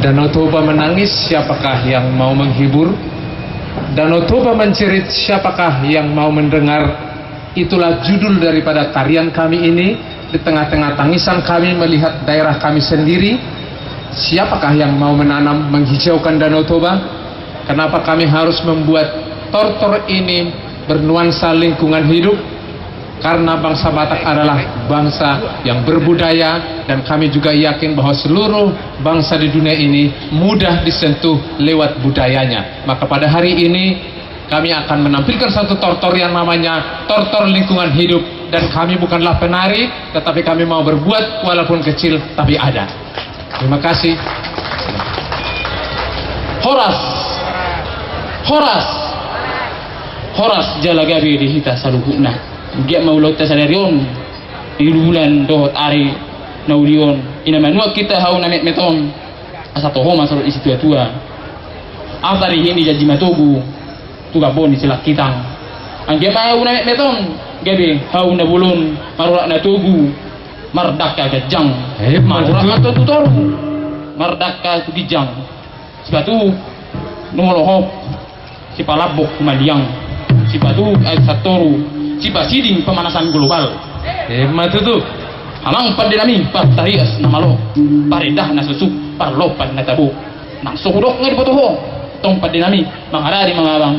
Danau Toba menangis, siapakah yang mau menghibur? Danau Toba mencerit, siapakah yang mau mendengar? Itulah judul daripada tarian kami ini. Di tengah-tengah tangisan kami melihat daerah kami sendiri. Siapakah yang mau menanam, menghijaukan Danau Toba? Kenapa kami harus membuat tortor ini bernuansa lingkungan hidup? Karena bangsa Batak adalah bangsa yang berbudaya, dan kami juga yakin bahwa seluruh bangsa di dunia ini mudah disentuh lewat budayanya. Maka pada hari ini kami akan menampilkan satu tortor yang namanya tortor lingkungan hidup. Dan kami bukanlah penari, tetapi kami mau berbuat walaupun kecil tapi ada. Terima kasih. Horas, Horas, Horas jalagabi dihita saluhuna. Dia mau lauta sadarion di bulan dohot ari naulion ina manua kita hau namet meton asa toho masalo isi tua afari hindi jadi matogu tuga boni sila kitang angge mau namet meton gabe hau na bulon marula na tugu mardaka gajang marula to tutor mardaka gijang sebatu numolohop si palabok maliang si batu ay satoru si basiding pemanasan global. Hemat itu. Hamang pandenami partarias namalo. Paredah na susuk parlopan na tabu. Nang suhudok nga dibotoho. Tong pandenami mangarari mga abang.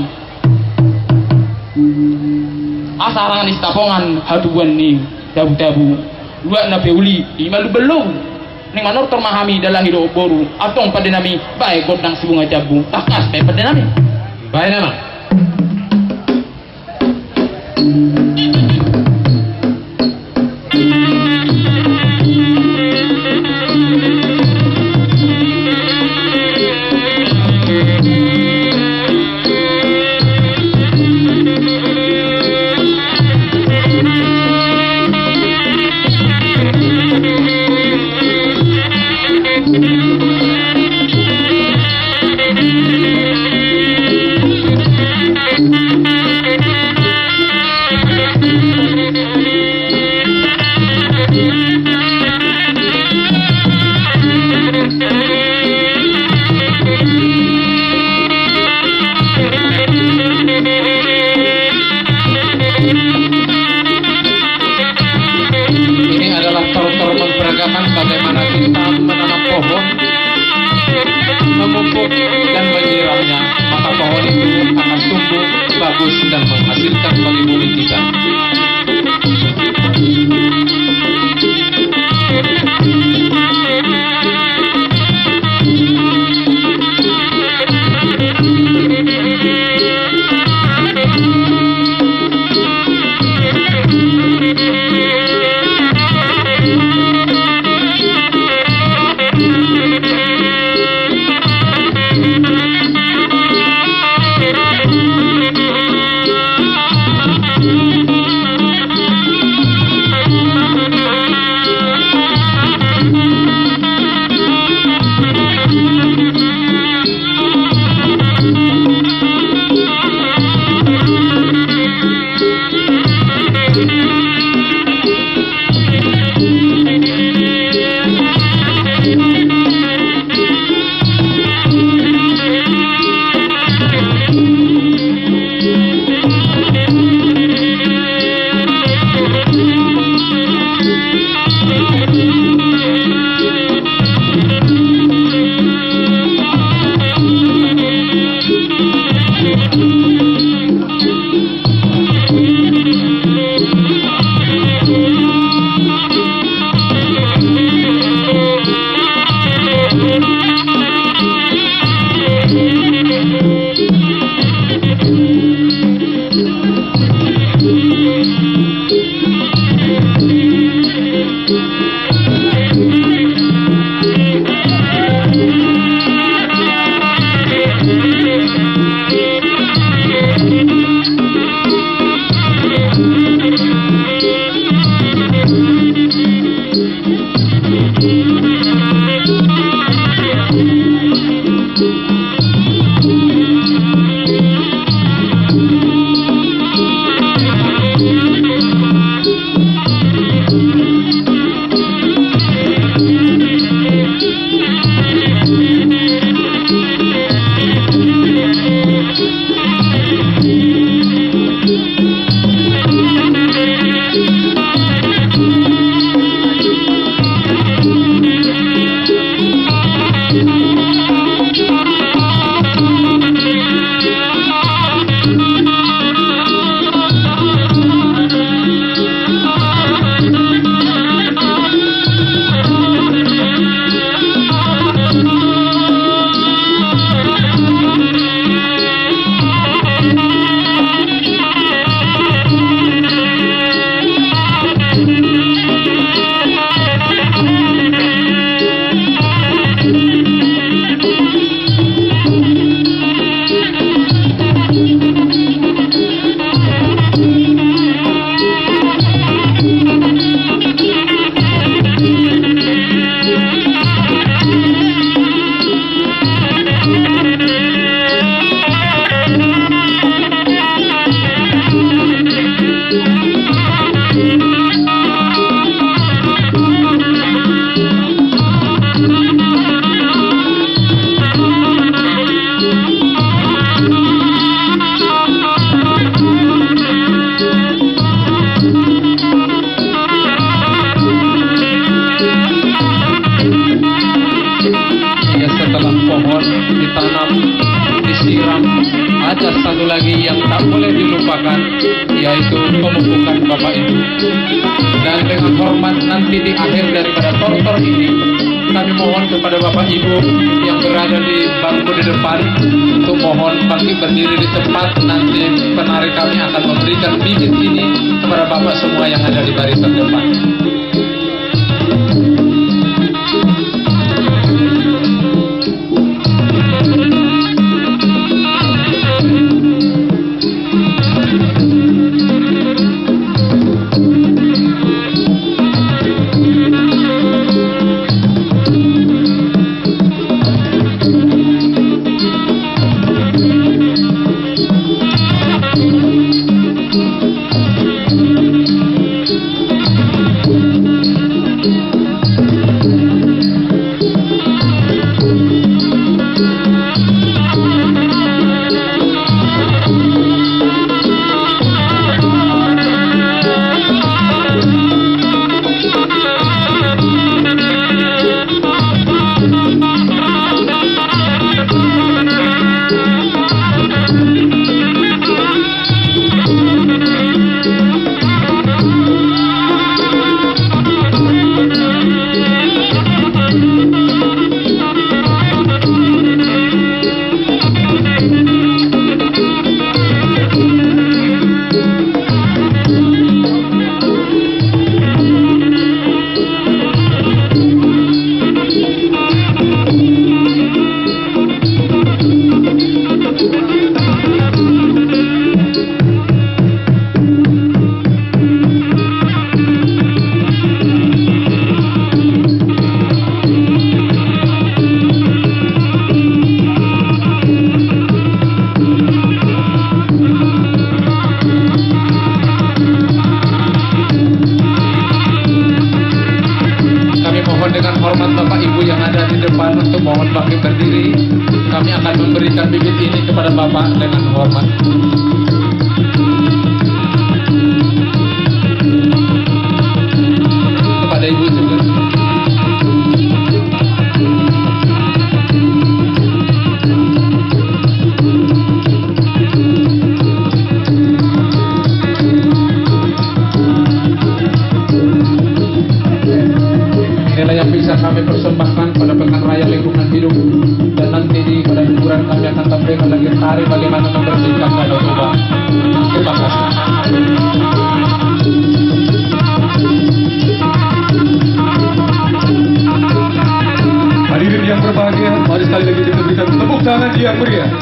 Asarangan istapongan hatuan ni dabu-dabu. Dua na peuli imalu belum. Ning manor termahami dalam hidup boru. Atong pandenami bae godang si bunga jabu. Takas kay pandenami. Bae namang. Bagaimana kita menanam pohon, memupuk dan menyiramnya, maka pohon itu akan tumbuh bagus dan menghasilkan bagi bumi kita. lagi yang tak boleh dilupakan, yaitu pemupukan Bapak Ibu. Dan dengan hormat nanti di akhir daripada tortor ini, kami mohon kepada Bapak Ibu yang berada di bangku di depan untuk mohon bangkit berdiri di tempat. Nanti penari kami akan memberikan bibit ini kepada Bapak semua yang ada di barisan depan. Dengan hormat Bapak Ibu yang ada di depan untuk mohon bangkit berdiri, kami akan memberikan bibit ini kepada Bapak dengan hormat. Kepada Ibu juga. Nilai yang bisa kami persembahkan pada Pekan Raya Lingkungan Hidup, dan nanti di pada hiburan kami akan tampilkan lagi tari bagaimana membersihkan Danau Toba. Terima kasih. Hadirin yang berbahagia, mari sekali lagi kita berikan tepuk tangan yang meriah.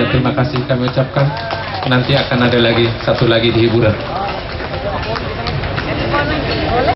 Terima kasih kami ucapkan. Nanti akan ada lagi satu lagi di hiburan.